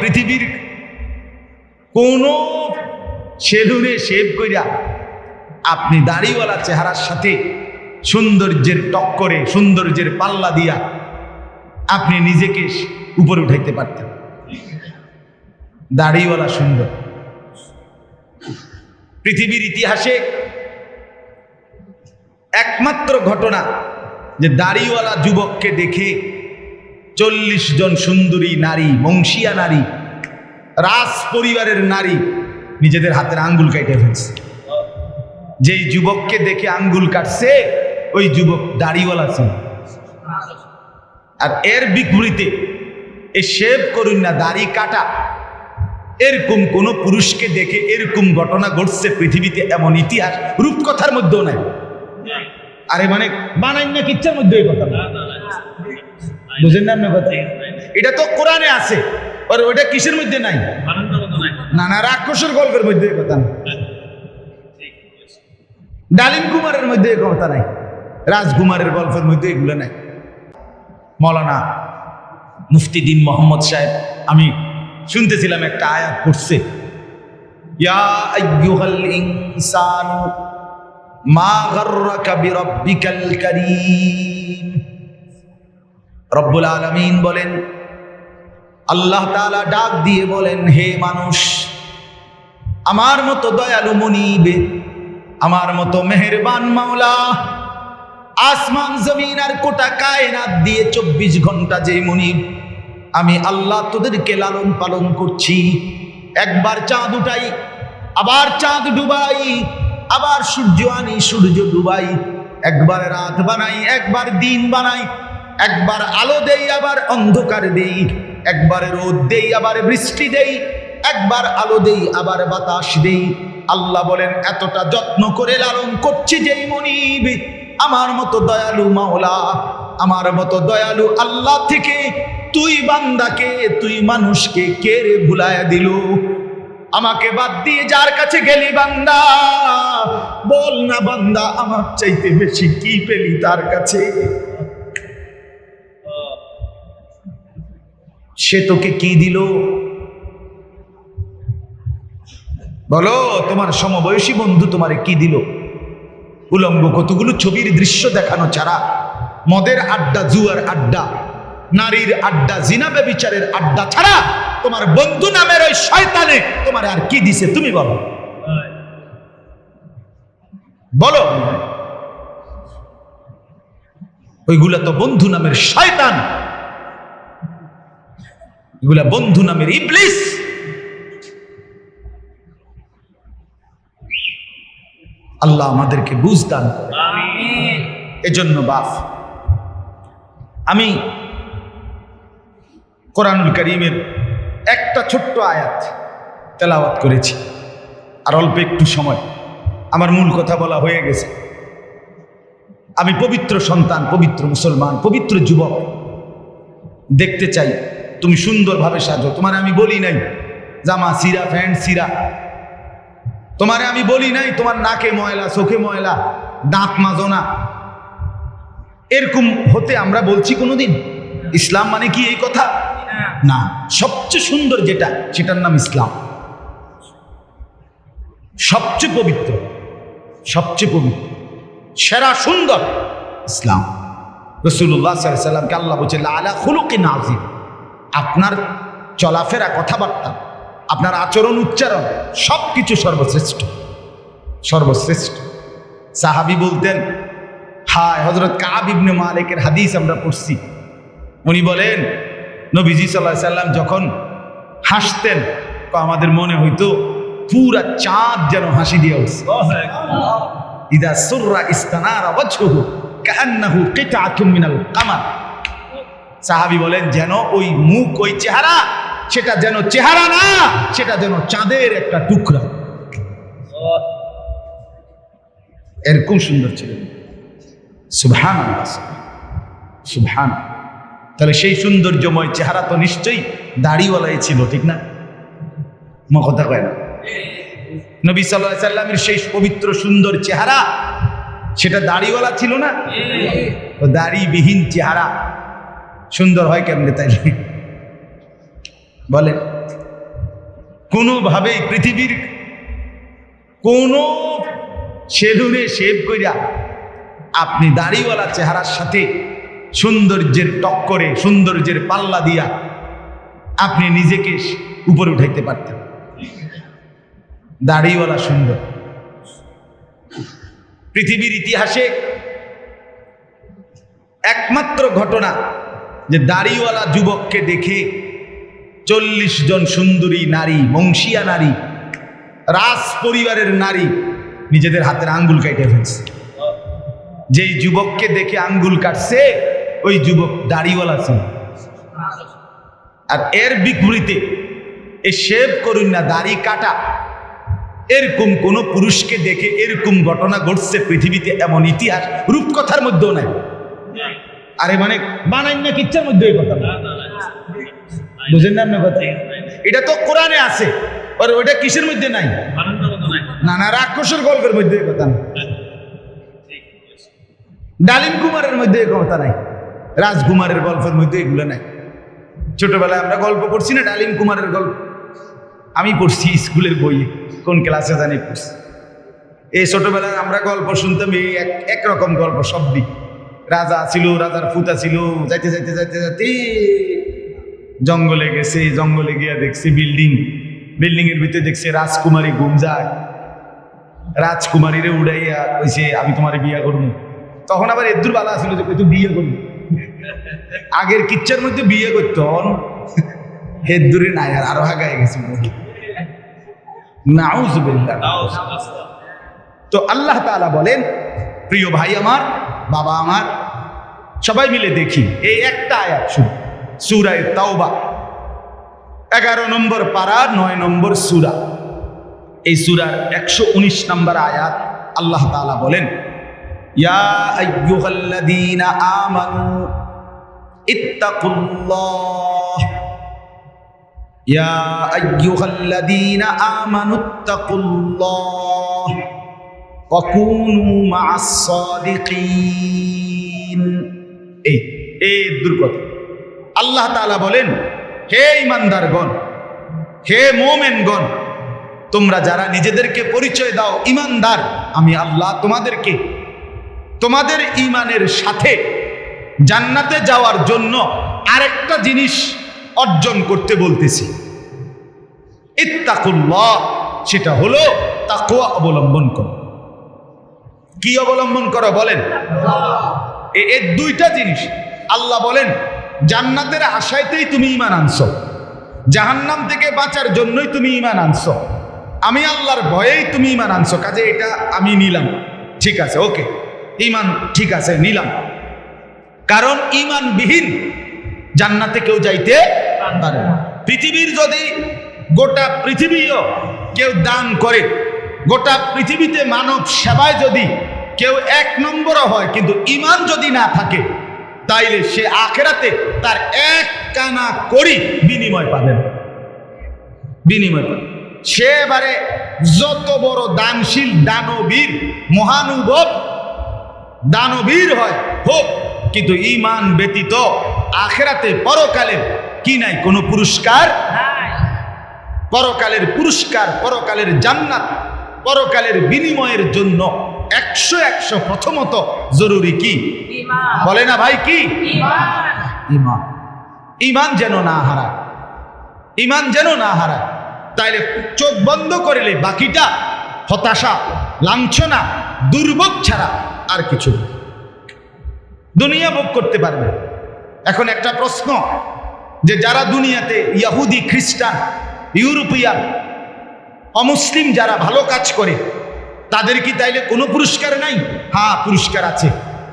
পৃথিবীর কোন সেলুনে শেভ কইরা আপনি দাড়িওয়ালা চেহারার সাথে সৌন্দর্যের টক্করে সৌন্দর্যের পাল্লা দিয়া আপনি নিজেকে উপরে উঠাইতে পারতেন। দাড়িওয়ালা সুন্দর। পৃথিবীর ইতিহাসে একমাত্র ঘটনা যে দাড়িওয়ালা যুবককে দেখে 40 জন সুন্দরী নারী, বংশীয়া নারী, রাজ পরিবারের নারী নিজেদের হাতের আঙ্গুল কেটে ফেলছে। যেই যুবককে দেখে আঙ্গুল কাটছে ওই যুবক দাড়িওয়ালা ছিল। আর এর বিপরীতে এ শেভ করুন না, দাড়ি কাটা, এরকম কোন পুরুষকে দেখে এরকম ঘটনা ঘটছে পৃথিবীতে এমন ইতিহাস রূপকথার মধ্যেও নাই। আরে মানে বানাই না কিচ্ছার মধ্যে এই কথা বুঝেন না আপনার কথা? এটা তো কোরআনে আছে, আর ওইটা কিসের মধ্যে নাই? না না, রাক্ষসের গল্পের মধ্যে এই কথা নাই, ডালিম কুমারের মধ্যে এই কথা নাই, রাজকুমারের গল্পের মধ্যে এগুলো নাই। মৌলানা মুফতি দ্বীন মোহাম্মদ সাহেব আমি শুনতেছিলাম একটা আয়াত পড়ছে, ইয়া আইয়ুহাল ইনসানু মা গাররাকা বিরাব্বিকাল কারীম। রব্বুল আলামিন বলেন, আল্লাহ তাআলা ডাক দিয়ে বলেন, হে মানুষ, আমার মতো দয়ালু মনিব, আমার মতো মেহেরবান মাওলা, আসমান জমিন আর গোটা কায়নাত দিয়ে 24 ঘন্টা যে মনিব, আমি আল্লাহ তোদেরকে লালন পালন করছি। একবার চাঁদ উঠাই, আবার চাঁদ ডুবাই, আবার সূর্য আনি, সূর্য ডুবাই, একবার রাত বানাই, একবার দিন বানাই, একবার আলো দেই, আবার অন্ধকার দেই, একবার রোদ দেই, আবার বৃষ্টি দেই, একবার আলো দেই, আবার বাতাস দেই। আল্লাহ বলেন, এতটা যত্ন করে লালন করছি যেই মনিব, আমার মতো দয়ালু মাওলা, আমার মতো দয়ালু আল্লাহ থেকে তুই বান্দাকে, তুই মানুষকে কে রে ভুলায়া দিল? আমাকে বাদ দিয়ে যার কাছে গেলি বান্দা, বল না বান্দা, আমার চাইতে বেশি কি পেলি তার কাছে? সে তোকে কি দিল? বলো, তোমার সমবয়সী বন্ধু তোমারে কি দিল? উলঙ্গ কতগুলো ছবির দৃশ্য দেখানো ছাড়া, মদের আড্ডা, জুয়ার আড্ডা, নারীর আড্ডা, জিনা ব্যভিচারের আড্ডা ছাড়া তোমার বন্ধু নামের ওই শয়তানে তোমার আর কি দিছে? তুমি বলো, বলো। ওইগুলা তো বন্ধু নামের শয়তান, এগুলা বন্ধু নামের ইবলিস। আল্লাহ আমাদেরকে বুঝ দান করে। এজন্য বাপ, আমি কোরআনুল কারীমের একটা ছোট্ট আয়াত তেলাওয়াত করেছি, আর অল্প একটু সময় আমার মূল কথা বলা হয়ে গেছে। আমি পবিত্র সন্তান, পবিত্র মুসলমান, পবিত্র যুবক দেখতে চাই তুমি সুন্দরভাবে সাজো। তোমার আমি বলি নাই জামা সিরা, প্যান্ট সিরা, তোমারে আমি বলি নাই তোমার নাকে ময়লা, চোখে ময়লা, দাঁত মাজো না, এরকম হতে আমরা বলছি কোনোদিন? ইসলাম মানে কি এই কথা? না, সবচেয়ে সুন্দর যেটা, সেটার নাম ইসলাম। সবচেয়ে পবিত্র, সবচেয়ে পবিত্র, সেরা সুন্দর ইসলাম। রাসূলুল্লাহ সাল্লাল্লাহু আলাইহি ওয়াসাল্লামকে আল্লাহ বলছে আলা খুলুকিন আযীম। আপনার চলাফেরা, কথাবার্তা, আপনার আচরণ, উচ্চারণ, সবকিছু সর্বশ্রেষ্ঠ, সর্বশ্রেষ্ঠ। সাহাবী বলতেন, হায়, হযরত কাব ইবনে মালিকের হাদিস আমরা পড়ছি, উনি বলেন নবীজি সাল্লাল্লাহু আলাইহি ওয়াসাল্লাম যখন হাসতেন, আমাদের মনে হইতো পুরা চাঁদ যেন হাসি দিয়ে উঠছে। ইদা সুররা ইস্তানারা ওয়াজহুহু কাআন্নাহু কিতআতুম মিনাল কামার। সাহাবী বলেন, যেন ওই মুখ, ওই চেহারা, সেটা যেন চেহারা না, সেটা যেন চাঁদের একটা টুকরা। এরকম সুন্দর ছিল। সুবহানাল্লাহ, সুবহানাল্লাহ। তাহলে সেই সৌন্দর্যময় চেহারা তো নিশ্চয়ই দাড়িওয়ালাই ছিল, ঠিক না? কথা কয় না? নবী সাল্লাল্লাহু আলাইহি সাল্লামের সেই পবিত্র সুন্দর চেহারা, সেটা দাড়িওয়ালা ছিল না? তো দাড়িবিহীন চেহারা সুন্দর হয় কেমনে তাইলে বলেন? কোনোভাবেই পৃথিবীর কোন সেলুনে শেভ কইরা আপনি দাড়িওয়ালা চেহারার সাথে সৌন্দর্যের টক্করে, সৌন্দর্যের পাল্লা দিয়া আপনি নিজেকে উপরে উঠাইতে পারতেন। দাড়িওয়ালা সুন্দর। পৃথিবীর ইতিহাসে একমাত্র ঘটনা যে দাড়িওয়ালা যুবককে দেখে 40 জন সুন্দরী নারী, বংশীয়া নারী, রাজ পরিবারের নারী নিজেদের হাতের আঙ্গুল কেটে ফেলছে। যেই যুবককে দেখে আঙ্গুল কাটছে ওই যুবক দাড়িওয়ালা ছিল। আর এর বিপরীতে এ শেভ করুন না, দাড়ি কাটা, এরকম কোন পুরুষকে দেখে এরকম ঘটনা ঘটছে পৃথিবীতে এমন ইতিহাস রূপকথার মধ্যেও নাই। আরে মানে বানাইন না কিচ্ছার মধ্যে এই কথা বুঝেন না আপনার কথা? এটা তো কোরআনে আছে, আর ওইটা কিসের মধ্যে নাই? না না, রাক্ষসের গল্পের মধ্যে এই কথা নাই, ডালিম কুমারের মধ্যে এই কথা নাই, রাজকুমারের গল্পের মধ্যে এগুলো নাই। ছোটবেলায় আমরা গল্প পড়ছি না, ডালিম কুমারের গল্প আমি পড়ছি স্কুলের বইয়ে, কোন ক্লাসে জানি পড়ছি। এই ছোটবেলায় আমরা গল্প শুনতাম, এই একরকম গল্প সবই। রাজা ছিল, রাজার ফুতা ছিল, যাইতে যাইতে যাইতে যাইতে জঙ্গলে গেছে, জঙ্গলে গিয়া দেখছে বিল্ডিং, বিল্ডিং এর ভিতরে দেখছে রাজকুমারী ঘুম যায়। রাজকুমারীরে উড়াইয়া কইছে আমি তোমার বিয়া করবো। তখন আবার এদুর বালা ছিল যে তুই বিয়ে করবি, আগের কিচ্ছার মধ্যে বিয়ে করতো, হেদুরে নাই আর আরো হাগায় গেছে। তো আল্লাহ তাআলা বলেন, প্রিয় ভাই আমার, বাবা আমার, সবাই মিলে দেখি এই একটা আয়াত শুরু, সূরা তাওবা 11 নম্বর পারা 9 নম্বর সূরা। এই সূরার 119 নম্বর আয়াত আল্লাহ তাআলা বলেন, ইয়া আইয়ুহাল্লাযীনা আমানু ইত্তাকুল্লাহ, ইয়া আইয়ুহাল্লাযীনা আমানু ইত্তাকুল্লাহ ওয়া কুনু মা'আস সাদিকিন। এই দুর্গত আল্লাহ তাআলা বলেন, হে ঈমানদারগণ, হে মুমিনগণ, তোমরা যারা নিজেদেরকে পরিচয় দাও ঈমানদার, আমি আল্লাহ তোমাদেরকে তোমাদের ঈমানের সাথে জান্নাতে যাওয়ার জন্য আরেকটা জিনিস অর্জন করতে বলতেছি, ইত্তাকুল্লাহ, সেটা হলো তাকওয়া অবলম্বন করো। কি অবলম্বন করো বলেন? এই দুইটা জিনিস। আল্লাহ বলেন জান্নাতের আশায়তেই তুমি ঈমান আনছো, জাহান্নাম থেকে বাঁচার জন্যই তুমি ঈমান আনছো, আমি আল্লাহর ভয়েই তুমি ঈমান আনছো, কাজে এটা আমি নিলাম, ঠিক আছে, ওকে, ঈমান ঠিক আছে, নিলাম। কারণ ঈমানবিহীন জান্নাতে কেউ যাইতে পারে না। পৃথিবীর যদি গোটা পৃথিবীও কেউ দান করে, গোটা পৃথিবীতে মানব সেবায় যদি কেউ 1 নম্বরও হয়, কিন্তু ঈমান যদি না থাকে, তাইলে সে আখিরাতে তার 1 কানা করি বিনিময় পাবেন, বিনিময় পাবেন। সে এবারে যত বড় দানশীল দানবীর মহানুভব দানবীর হয় হোক, কিন্তু ঈমান ব্যতীত আখিরাতে পরকালের কি নাই? কোনো পুরস্কার নাই। পরকালের পুরস্কার, পরকালের জান্নাত, পরকালের বিনিময়ের জন্য 100 প্রথমত জরুরি কি? ঈমান। বলে না ভাই, কি? ঈমান। ঈমান, ঈমান যেন না হারায়, ঈমান যেন না হারায়। তাইলে চোখ বন্ধ করলে বাকিটা হতাশা, লাঞ্ছনা, দুর্ভোগ ছাড়া আর কিছু দুনিয়া ভোগ করতে পারবে। এখন একটা প্রশ্ন, যে যারা দুনিয়াতে ইহুদি, খ্রিস্টান, ইউরোপিয়ান, অমুসলিম যারা ভালো কাজ করে, তাদের কি তাইলে কোনো পুরস্কার নাই? হ্যাঁ, পুরস্কার আছে।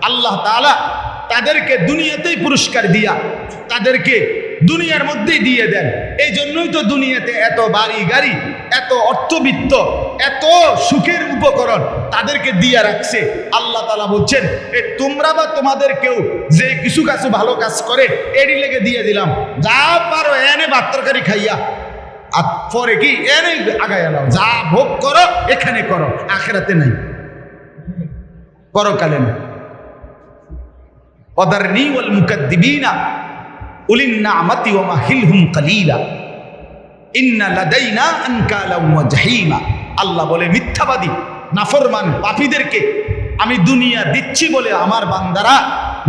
আল্লাহ তাআলা তাদেরকে দুনিয়াতেই পুরস্কার দিয়া তাদেরকে দুনিয়ার মধ্যেই দিয়ে দেন। এই জন্যই তো দুনিয়াতে এত বাড়ি গাড়ি, এত অর্থবিত্ত, এত সুখের উপকরণ তাদেরকে দিয়ে রাখছে। আল্লাহ তাআলা বলছেন, তোমরা বা তোমাদের কেউ যে কিছু কাছে ভালো কাজ করে, এরই লেগে দিয়ে দিলাম, যা পারো এনে ভাত তরকারি খাইয়া, আর পরে কি এনে আগায় এলাম, যা ভোগ করো এখানে করো, আখিরাতে নাই, পরকালে নাই। ওয়াদারনি ওয়াল মুকাদ্দিবিনা উলিন নি'মাতি ওয়া মাহিলহুম কালিলা। ইন্না লাদাইনা আনকালা ওয়া জাহিমা। আল্লাহ বলে মিথ্যাবাদী নাফরমান পাপীদেরকে আমি দুনিয়া দিচ্ছি বলে আমার বান্দারা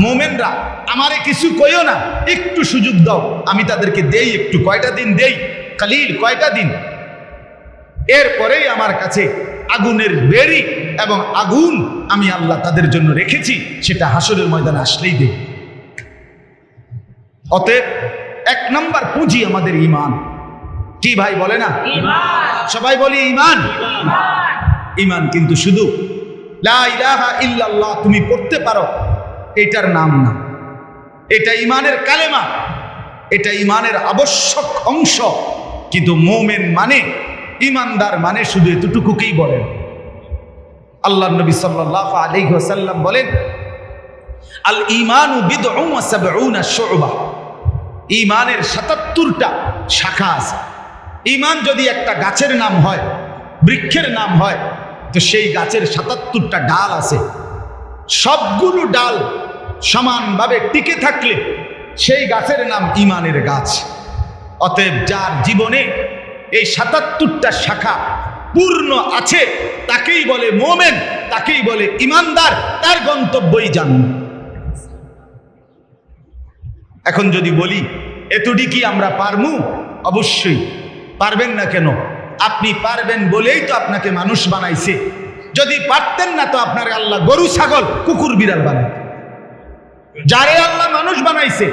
মোমেনরা আমারে কিছু কইও না, একটু সুযোগ দাও, আমি তাদেরকে দেই একটু, কয়টা দিন দেই, কালিল কয়টা দিন, এরপরেই আমার কাছে আগুনের বেরি এবং আগুন আমি আল্লাহ তাদের জন্য রেখেছি, সেটা হাসরের ময়দানে আসলেই দেব। অতএব 1 নম্বর পুঁজি আমাদের ঈমান। কি ভাই বলে না? সবাই বলি ঈমান। ঈমান কিন্তু শুধু লা ইলাহা ইল্লাল্লাহ তুমি পড়তে পারো এটার নাম না, এটা ঈমানের কালেমা, এটা ঈমানের আবশ্যক অংশ। কিন্তু মুমিন মানে, ঈমানদার মানে শুধু এতটুকুকেই বলেন। আল্লাহর নবী সাল্লাল্লাহু আলাইহি ওয়াসাল্লাম বলেন, আল ঈমানু বিদউন ওয়া সাবউনা শু'বা। ঈমানের 77টা শাখা আছে। ঈমান যদি একটা গাছের নাম হয়, বৃক্ষের নাম হয়, তো সেই গাছের 77টা ডাল আছে। সবগুলো ডাল সমানভাবে টিকে থাকলে সেই গাছের নাম ঈমানের গাছ। অতএব যার জীবনে এই 77টা শাখা পূর্ণ আছে তাকেই বলে মুমিন, তাকেই বলে ঈমানদার, তার গন্তব্যই জান্নাত। এখন যদি বলি এতটি কি আমরা পারমু? অবশ্যই পারবেন না। কেন? আপনি পারবেন বলেই তো আপনাকে মানুষ বানাইছে। যদি পারতেন না তো আপনার আল্লাহ গরু ছাগল কুকুর বিড়াল বানায়। যারে আল্লাহ মানুষ বানাইছে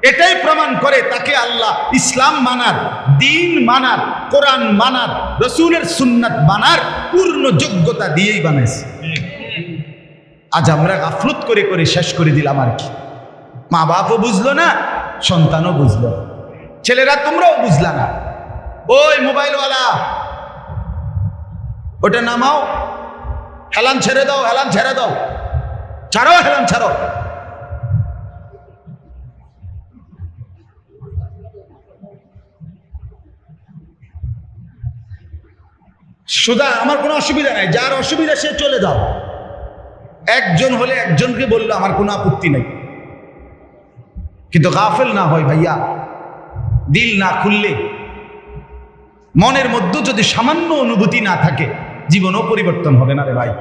এটাই প্রমাণ করে তাকে আল্লাহ ইসলাম মানার, দ্বীন মানার, কোরআন মানার, রসুলের সুন্নাত মানার পূর্ণ যোগ্যতা দিয়েই বানাইছে। আজ আমরা গাফলত করে করে শেষ করে দিলাম। আর কি, মা বাপও বুঝলো না, সন্তানও বুঝলো, ছেলেরা তোমরাও বুঝলা না। ওই মোবাইলওয়ালা, ওটা নামাও, হেলান ছেড়ে দাও, হেলান ছেড়ে দাও, ছাড়ো, হেলান ছাড়ো। সুদা আমার কোনো অসুবিধা নাই, যার অসুবিধা সে চলে যাও। একজন হলে একজনকে বললো আমার কোনো আপত্তি নেই, কিন্তু গাফেল না হয় ভাইয়া। দিল না খুললে, মনের মধ্যে যদি সামান্য অনুভূতি না থাকে, জীবনও পরিবর্তন হবে না রে ভাই।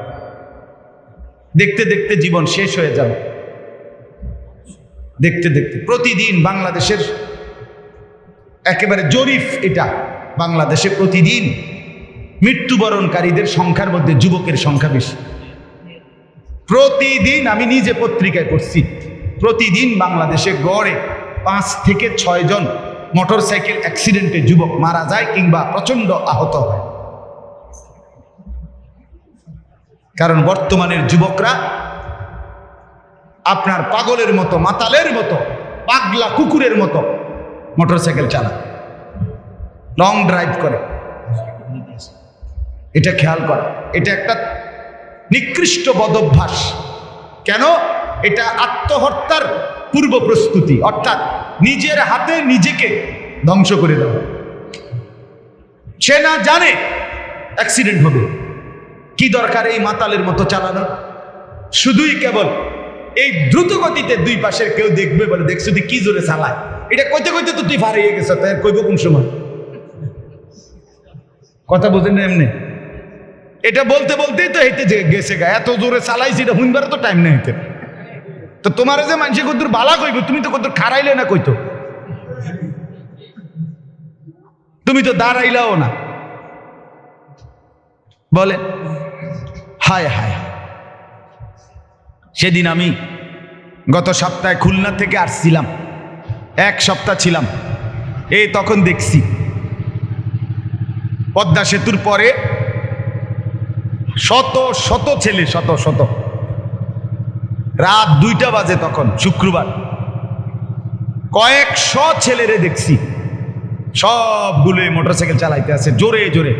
দেখতে দেখতে জীবন শেষ হয়ে যাবে। দেখতে দেখতে প্রতিদিন বাংলাদেশের একেবারে জরিপ এটা, বাংলাদেশে প্রতিদিন মৃত্যুবরণকারীদের সংখ্যার মধ্যে যুবকের সংখ্যা বেশি। প্রতিদিন আমি নিজে পত্রিকায় পড়ছি, প্রতিদিন বাংলাদেশে গড়ে 5 থেকে 6 জন মোটরসাইকেল অ্যাক্সিডেন্টে যুবক মারা যায় কিংবা প্রচন্ড আহত হয়। কারণ বর্তমানের যুবকরা আপনার পাগলের মতো, মাতালের মতো, পাগলা কুকুরের মতো মোটরসাইকেল চালায়, লং ড্রাইভ করে। এটা খেয়াল করা, এটা একটা নিকৃষ্ট বদভ্যাস। কেন? এটা আত্মহত্যার পূর্ব প্রস্তুতি, অর্থাৎ নিজের হাতে নিজেকে ধ্বংস করে দেওয়া। সে না জানে অ্যাক্সিডেন্ট হবে, কি দরকার এই মাতালের মতো চালানো? শুধুই কেবল এই দ্রুত গতিতে দুই পাশের কেউ দেখবে বলে, দেখছো তুই কি জোরে চালায়, এটা কইতে কইতে তো তুই হারিয়ে গেছ, তাই কইব কোন সময়? কথা বলতেন না এমনি, এটা বলতে বলতেই তো হেঁটে গেছে গা, এত জোরে চালাইছি, এটা হুইনবার তো টাইম নেই হেঁটে। তো তোমার যে মানুষে কত বালা কইব, তুমি তো কত খারাইলে না, কইতো তুমি তো দাঁড়াইলাও না। বলে হায় হায়। সেদিন আমি গত সপ্তাহে খুলনা থেকে আসছিলাম, 1 সপ্তাহ ছিলাম। এই তখন দেখছি পদ্মা সেতুর পরে শত শত ছেলে, শত শত, রাত 2টা বাজে তখন শুক্রবার, কয়েকশো ছেলেরে দেখছি, সবগুলো মোটরসাইকেল চালাইতে আছে জোরে জোরে,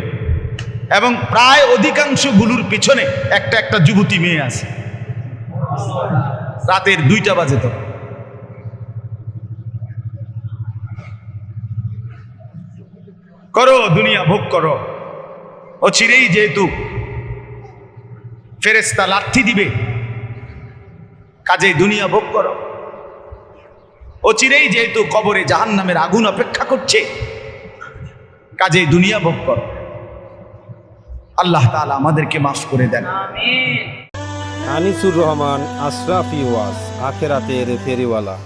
এবং প্রায় অধিকাংশ গুলোর পিছনে একটা একটা যুবতী মেয়ে আছে। রাতের 2টা বাজে তো। করো, দুনিয়া ভোগ করো, ও চিরেই যেহেতু ফেরেশতা লাথি দিবে, কাজেই দুনিয়া ভোগ করো। ও চিরেই যেহেতু কবরে জাহান্নামের আগুন অপেক্ষা করছে, কাজেই দুনিয়া ভোগ করো। আল্লাহ তাআলা আমাদেরকে মাফ করে দেন। আনিসুর রহমান, আশরাফি ওয়াজ, আখেরাতের ফেরিওয়ালা।